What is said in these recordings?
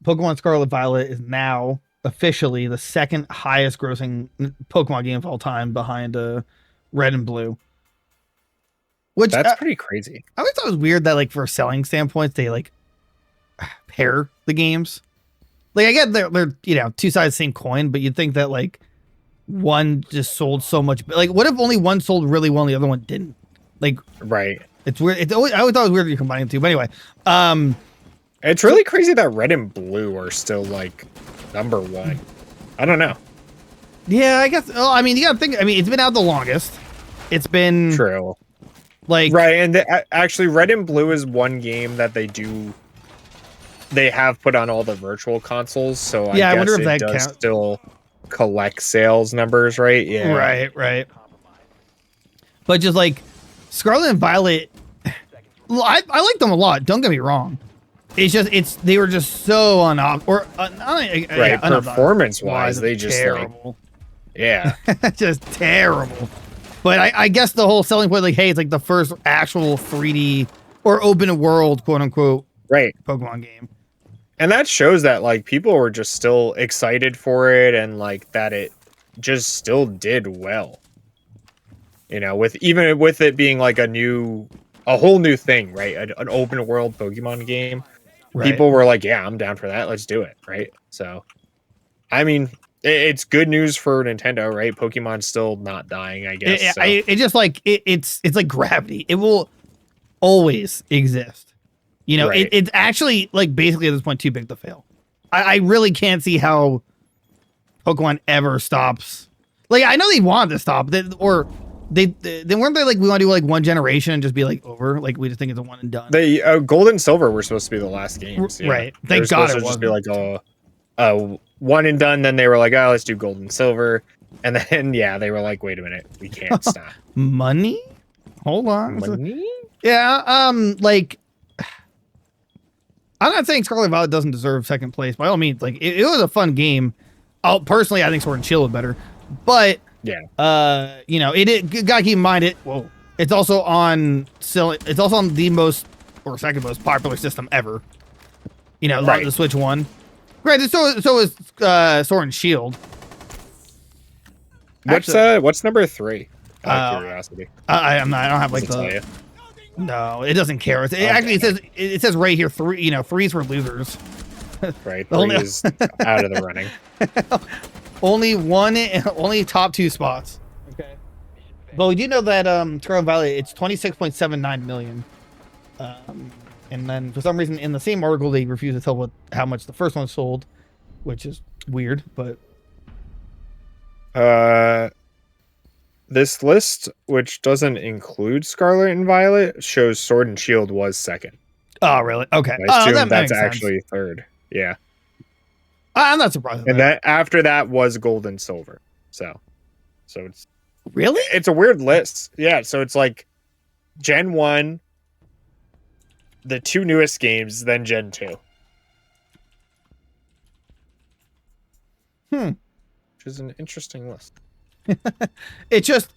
Pokemon Scarlet Violet is now officially the second highest grossing Pokemon game of all time behind Red and Blue. Which That's pretty crazy. I always thought it was weird that like for selling standpoints they like pair the games. Like I get they're you know two sides of the same coin, but you'd think that like one just sold so much. Like what if only one sold really well and the other one didn't? Like Right. it's weird. I always thought it was weird that you're combining the two. But anyway, it's really crazy that Red and Blue are still like number one. I don't know. Yeah, I guess. Well, I mean, you gotta think. I mean, it's been out the longest. It's been True. like Right, and actually, Red and Blue is one game that they have put on all the virtual consoles. So I guess wonder if it that does counts. still collect sales numbers, right? Yeah. Right. But just like Scarlet and Violet, well, I like them a lot. Don't get me wrong. They were just so Right, performance-wise, they just terrible. Yeah. Just terrible. But I guess the whole selling point, like, hey, it's like the first actual 3D or open world, quote unquote, Right. Pokemon game. And that shows that like people were just still excited for it and like that it just still did well. You know, with it being like a whole new thing, right? An open world Pokemon game. Right. People were like, yeah, I'm down for that. Let's do it. Right. So, I mean, it's good news for Nintendo, right? Pokemon's still not dying, I guess. It just like it's like gravity. It will always exist. You know, Right. it's actually like basically at this point too big to fail. I really can't see how Pokemon ever stops. Like I know they wanted to stop, they weren't they like we want to do like one generation and just be like over. Like we just think it's a one and done. They Gold and Silver were supposed to be the last games, yeah. Right? Thank God it was just be wasn't. like one and done. Then they were like, oh, let's do Gold and Silver, and then they were like, wait a minute, we can't stop. Money? Hold on. Money? Yeah. Like. I'm not saying Scarlet Violet doesn't deserve second place. By all means, like it was a fun game. Personally, I think Sword and Shield is better, but yeah, you know, it gotta keep in mind it's also on the most or second most popular system ever. You know, right. The Switch One. Right. So is Sword and Shield. What's number 3? Out of curiosity. I don't have like Does it tell you? No, it doesn't care. It says right here 3. You know, 3's for losers. Right, 3 is out of the running. only top 2 spots. Okay, but we do know that Scarlet Violet it's 26.79 million. And then for some reason in the same article they refuse to tell how much the first one sold, which is weird. But this list, which doesn't include Scarlet and Violet, shows Sword and Shield was second. Oh, really? Okay. I assume that's actually third. Yeah. I'm not surprised. And that after that was Gold and Silver. So it's really, it's a weird list. Yeah. So it's like Gen 1, the 2 newest games, then Gen 2. Which is an interesting list. It just,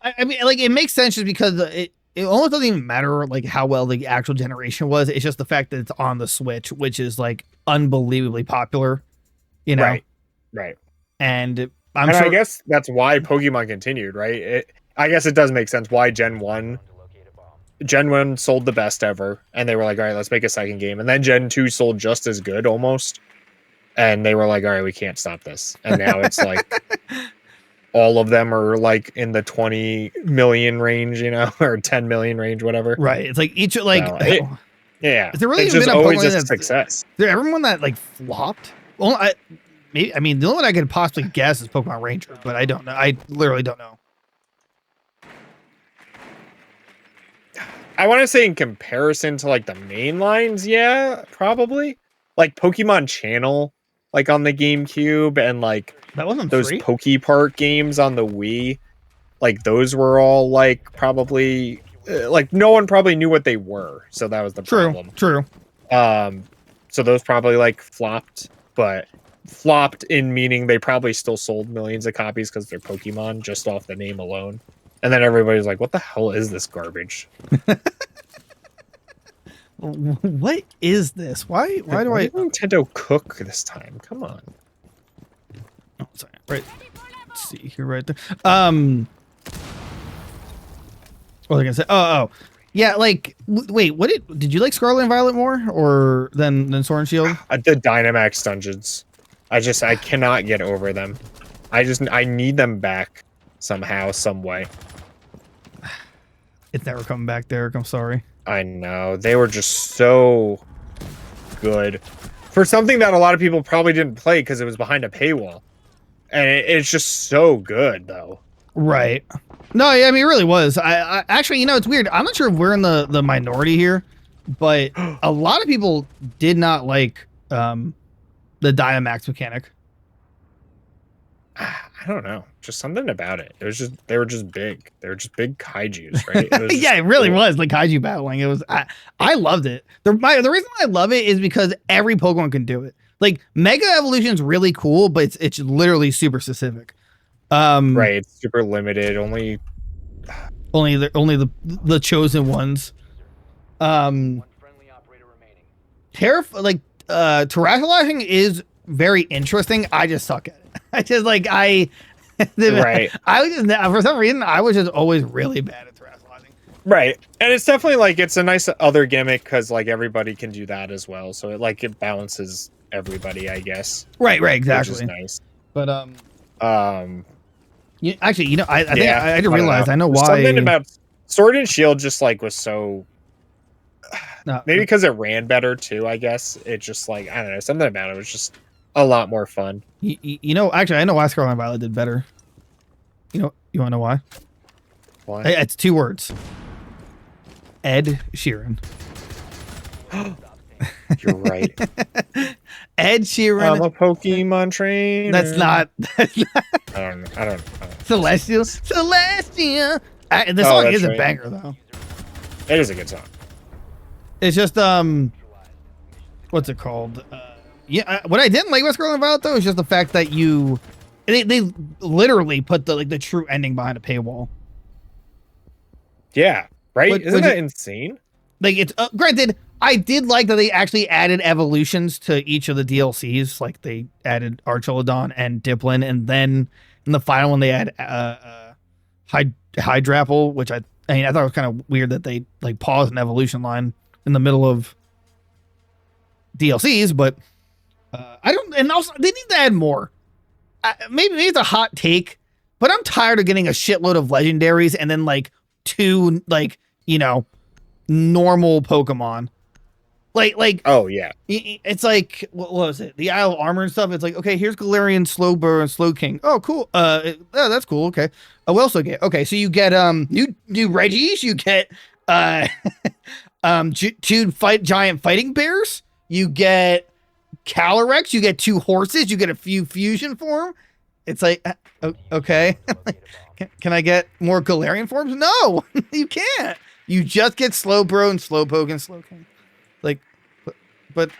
I mean, like it makes sense just because it almost doesn't even matter like how well the actual generation was. It's just the fact that it's on the Switch, which is like unbelievably popular, you know? Right. And I guess that's why Pokemon continued, right? I guess it does make sense why Gen 1 sold the best ever, and they were like, all right, let's make a second game. And then Gen 2 sold just as good almost. And they were like, all right, we can't stop this. And now it's like all of them are like in the 20 million range, you know, or 10 million range, whatever. Right. It's like each like, yeah. Is there really it's just been always a a success. Is there ever one that like flopped? Well, the only one I could possibly guess is Pokemon Ranger, but I don't know. I literally don't know. I want to say in comparison to like the main lines, yeah, probably. Like Pokemon Channel, like on the GameCube, and like that wasn't those free? PokePark games on the Wii, like those were all like probably like no one probably knew what they were, so that was the problem. True. So those probably like flopped, but flopped in meaning they probably still sold millions of copies because they're Pokemon just off the name alone. And then everybody's like, "What the hell is this garbage?" What is this? Why do I? Did Nintendo cook this time? Come on. Oh, sorry. Right. Let's see here, right there. What was I gonna say? Oh. Yeah, like, wait, did you like Scarlet and Violet more or than Sword and Shield? The Dynamax dungeons. I cannot get over them. I need them back somehow, some way. It's never coming back, Derek. I'm sorry. I know. They were just so good. For something that a lot of people probably didn't play because it was behind a paywall. And it's just so good, though. Right. No, I mean, it really was. I actually, it's weird. I'm not sure if we're in the minority here, but a lot of people did not like the Dynamax mechanic. I don't know. Just something about it. It was just they were just big. They were just big kaijus, right? It Yeah, it really was like kaiju battling. It was I loved it. The reason I love it is because every Pokemon can do it. Like Mega Evolution is really cool, but it's literally super specific. Right, it's super limited. Only the chosen ones. Terrestrializing is very interesting. I just suck at it. I just like right. I was just for some reason I was just always really bad at terrestrializing. Right, and it's definitely like it's a nice other gimmick because like everybody can do that as well. So it balances everybody, I guess. Right, exactly. Which is nice. But actually, I think I just realized I know why. Something about Sword and Shield just like was so. Maybe because it ran better too. I guess it just like I don't know, something about it was just a lot more fun. Actually, I know why Scarlet and Violet did better. You want to know why? Why? It's 2 words. Ed Sheeran. You're right. Ed Sheeran. I'm a Pokemon trainer. That's not. I don't know. Celestial. The song is a banger though. It is a good song. It's just what's it called? What I didn't like with Scarlet and Violet though is just the fact that they literally put the true ending behind a paywall. Yeah, right. Isn't that insane? Like it's granted, I did like that they actually added evolutions to each of the DLCs. Like they added Archelodon and Diplin, and then in the final one they add Hydrapple, which I thought it was kind of weird that they like paused an evolution line in the middle of DLCs, but I don't. And also, they need to add more. Maybe it's a hot take, but I'm tired of getting a shitload of legendaries and then like 2 normal Pokemon. Like oh yeah, it's like what was it? The Isle of Armor and stuff. It's like okay, here's Galarian, Slowbro, and Slowking. Oh cool. That's cool. Okay. We also get so you get new Reggies. You get 2 giant fighting bears. You get Calyrex. You get 2 horses. You get a few fusion form. It's like okay. Can I get more Galarian forms? No, you can't. You just get Slowbro and Slowpoke and Slowking. But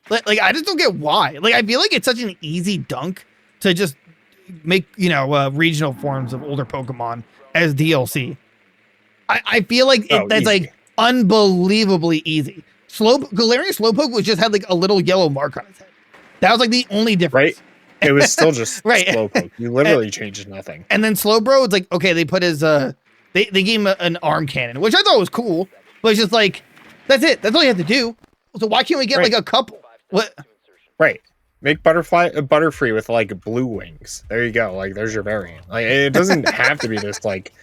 I just don't get why. Like I feel like it's such an easy dunk to just make regional forms of older Pokemon as DLC. I feel like that's like unbelievably easy. Galarian Slowpoke was just had like a little yellow mark on his head. That was like the only difference. Right. It was still just right. Slowpoke. You literally changed nothing. And then Slowbro, it's like okay, they put his they gave him an arm cannon, which I thought was cool, but it's just like that's it. That's all you have to do. So why can't we get like a couple? What? Right. Make Butterfree with like blue wings. There you go. Like there's your variant. Like it doesn't have to be this like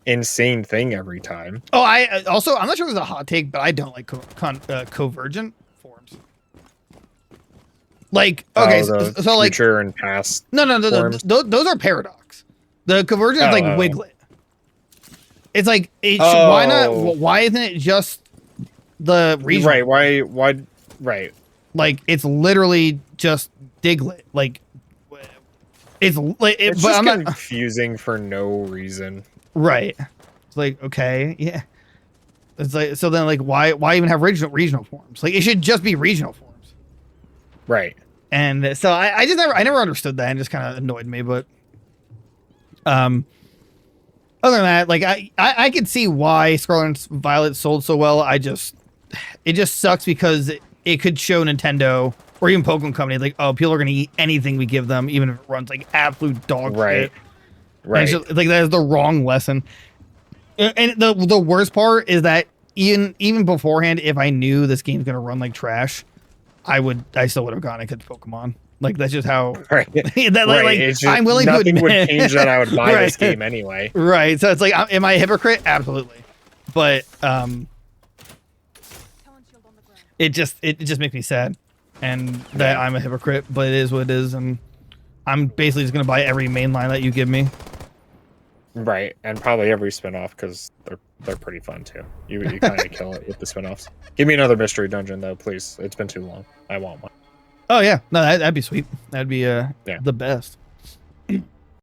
insane thing every time. Oh, I'm not sure if it's a hot take, but I don't like convergent forms. Like okay, so like future and past. No. Those are Paradox. The convergent is like Wiglet. It's like why not? Why isn't it just the regional? Right. Why? Right. Like it's literally just Diglett. Like it's like it's but just I'm confusing for no reason. Right. It's like okay, yeah. It's like so then like why even have regional forms? Like it should just be regional forms. Right. And so I never understood that and just kind of annoyed me, but other than that, like I could see why Scarlet and Violet sold so well. I just it just sucks because it could show Nintendo or even Pokemon Company like, oh, people are gonna eat anything we give them, even if it runs like absolute dog shit. Right. It's just, like that is the wrong lesson. And the worst part is that even beforehand, if I knew this game's gonna run like trash, I still would have gone and got Pokemon. Like that's just how. Right. That, right. like It's just, I'm willing to admit. Nothing would change that I would buy Right. this game anyway. Right. So it's like, am I a hypocrite? Absolutely. But it just makes me sad, and that I'm a hypocrite. But it is what it is, and I'm basically just gonna buy every main line that you give me. Right, and probably every spinoff because they're pretty fun too. You kind of kill it with the spinoffs. Give me another mystery dungeon though, please. It's been too long. I want one. Oh yeah, no, that'd be sweet. That'd be the best.